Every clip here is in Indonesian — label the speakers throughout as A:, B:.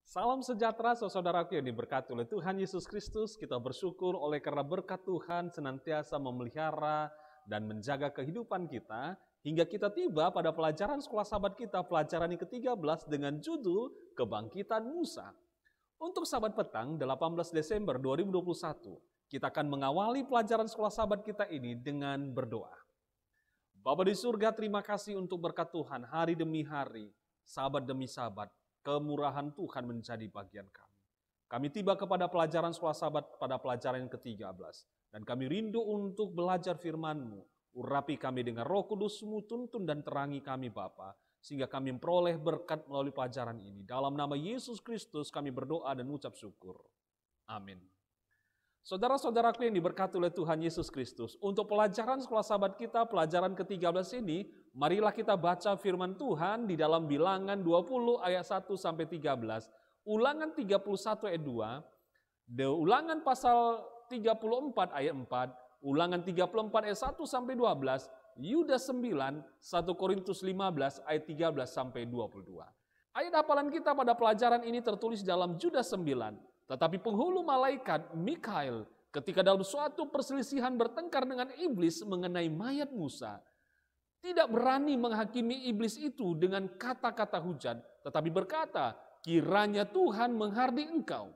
A: Salam sejahtera saudaraku yang diberkati oleh Tuhan Yesus Kristus. Kita bersyukur oleh karena berkat Tuhan senantiasa memelihara dan menjaga kehidupan kita. Hingga kita tiba pada pelajaran sekolah sahabat kita, pelajaran yang ke-13 dengan judul Kebangkitan Musa. Untuk sahabat petang 18 Desember 2021, kita akan mengawali pelajaran sekolah sahabat kita ini dengan berdoa. Bapa di surga, terima kasih untuk berkat Tuhan hari demi hari, sahabat demi sahabat. Kemurahan Tuhan menjadi bagian kami. Kami tiba kepada pelajaran sekolah sahabat pada pelajaran yang ke-13. Dan kami rindu untuk belajar firman-Mu. Urapi kami dengan Roh Kudus-Mu, tuntun dan terangi kami Bapa, sehingga kami memperoleh berkat melalui pelajaran ini. Dalam nama Yesus Kristus kami berdoa dan mengucap syukur. Amin. Saudara-saudaraku yang diberkati oleh Tuhan Yesus Kristus, untuk pelajaran sekolah sahabat kita, pelajaran ke-13 ini, marilah kita baca firman Tuhan di dalam Bilangan 20 ayat 1 sampai 13, Ulangan 31 ayat 2, Ulangan pasal 34 ayat 4, Ulangan 34 ayat 1 sampai 12, Yudas 9, 1 Korintus 15 ayat 13 sampai 22. Ayat hafalan kita pada pelajaran ini tertulis dalam Yudas 9. Tetapi penghulu malaikat Mikael ketika dalam suatu perselisihan bertengkar dengan iblis mengenai mayat Musa, tidak berani menghakimi iblis itu dengan kata-kata hujat, tetapi berkata, kiranya Tuhan menghardi engkau.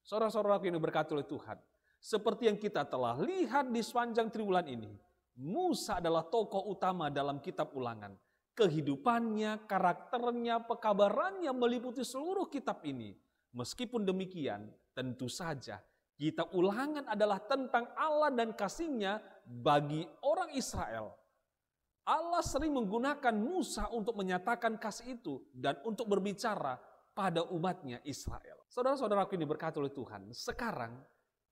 A: Saudara-saudaraku yang diberkati oleh Tuhan, seperti yang kita telah lihat di sepanjang triwulan ini, Musa adalah tokoh utama dalam kitab Ulangan. Kehidupannya, karakternya, pekabarannya meliputi seluruh kitab ini. Meskipun demikian, tentu saja kitab Ulangan adalah tentang Allah dan kasih-Nya bagi orang Israel. Allah sering menggunakan Musa untuk menyatakan kasih itu dan untuk berbicara pada umatnya Israel. Saudara-saudaraku ini diberkati oleh Tuhan. Sekarang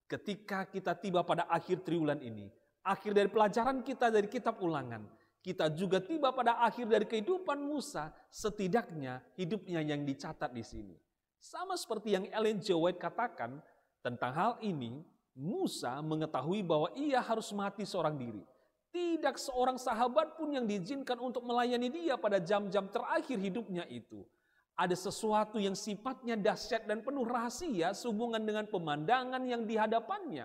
A: ketika kita tiba pada akhir triwulan ini, akhir dari pelajaran kita dari kitab Ulangan, kita juga tiba pada akhir dari kehidupan Musa, setidaknya hidupnya yang dicatat di sini. Sama seperti yang Ellen G. White katakan tentang hal ini, Musa mengetahui bahwa ia harus mati seorang diri. Tidak seorang sahabat pun yang diizinkan untuk melayani dia pada jam-jam terakhir hidupnya itu. Ada sesuatu yang sifatnya dahsyat dan penuh rahasia sehubungan dengan pemandangan yang dihadapannya.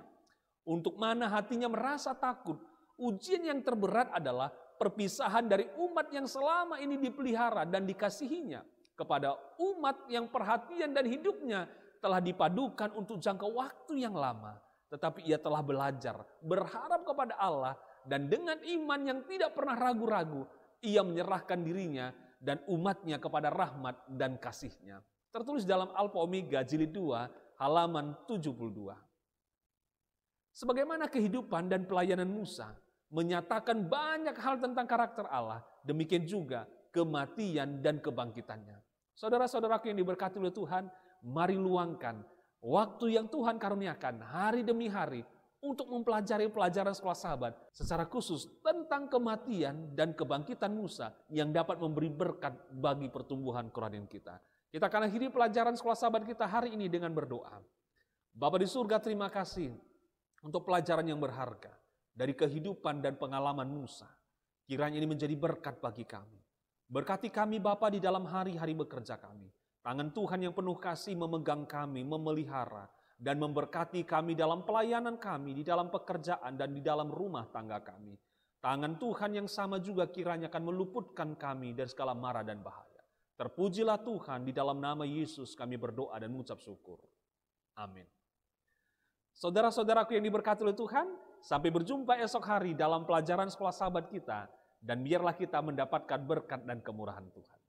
A: Untuk mana hatinya merasa takut. Ujian yang terberat adalah perpisahan dari umat yang selama ini dipelihara dan dikasihinya, kepada umat yang perhatian dan hidupnya telah dipadukan untuk jangka waktu yang lama. Tetapi ia telah belajar, berharap kepada Allah, dan dengan iman yang tidak pernah ragu-ragu, ia menyerahkan dirinya dan umatnya kepada rahmat dan kasih-Nya. Tertulis dalam Alfa Omega Jilid 2 halaman 72. Sebagaimana kehidupan dan pelayanan Musa menyatakan banyak hal tentang karakter Allah, demikian juga kematian dan kebangkitannya. Saudara-saudaraku yang diberkati oleh Tuhan, mari luangkan waktu yang Tuhan karuniakan hari demi hari untuk mempelajari pelajaran sekolah sahabat secara khusus tentang kematian dan kebangkitan Musa yang dapat memberi berkat bagi pertumbuhan kerohanian kita. Kita akan akhiri pelajaran sekolah sahabat kita hari ini dengan berdoa. Bapa di surga, terima kasih untuk pelajaran yang berharga dari kehidupan dan pengalaman Musa. Kiranya ini menjadi berkat bagi kami. Berkati kami Bapa di dalam hari-hari bekerja kami. Tangan Tuhan yang penuh kasih memegang kami, memelihara, dan memberkati kami dalam pelayanan kami, di dalam pekerjaan dan di dalam rumah tangga kami. Tangan Tuhan yang sama juga kiranya akan meluputkan kami dari segala mara dan bahaya. Terpujilah Tuhan, di dalam nama Yesus kami berdoa dan mengucap syukur. Amin. Saudara-saudaraku yang diberkati oleh Tuhan, sampai berjumpa esok hari dalam pelajaran sekolah sahabat kita, dan biarlah kita mendapatkan berkat dan kemurahan Tuhan.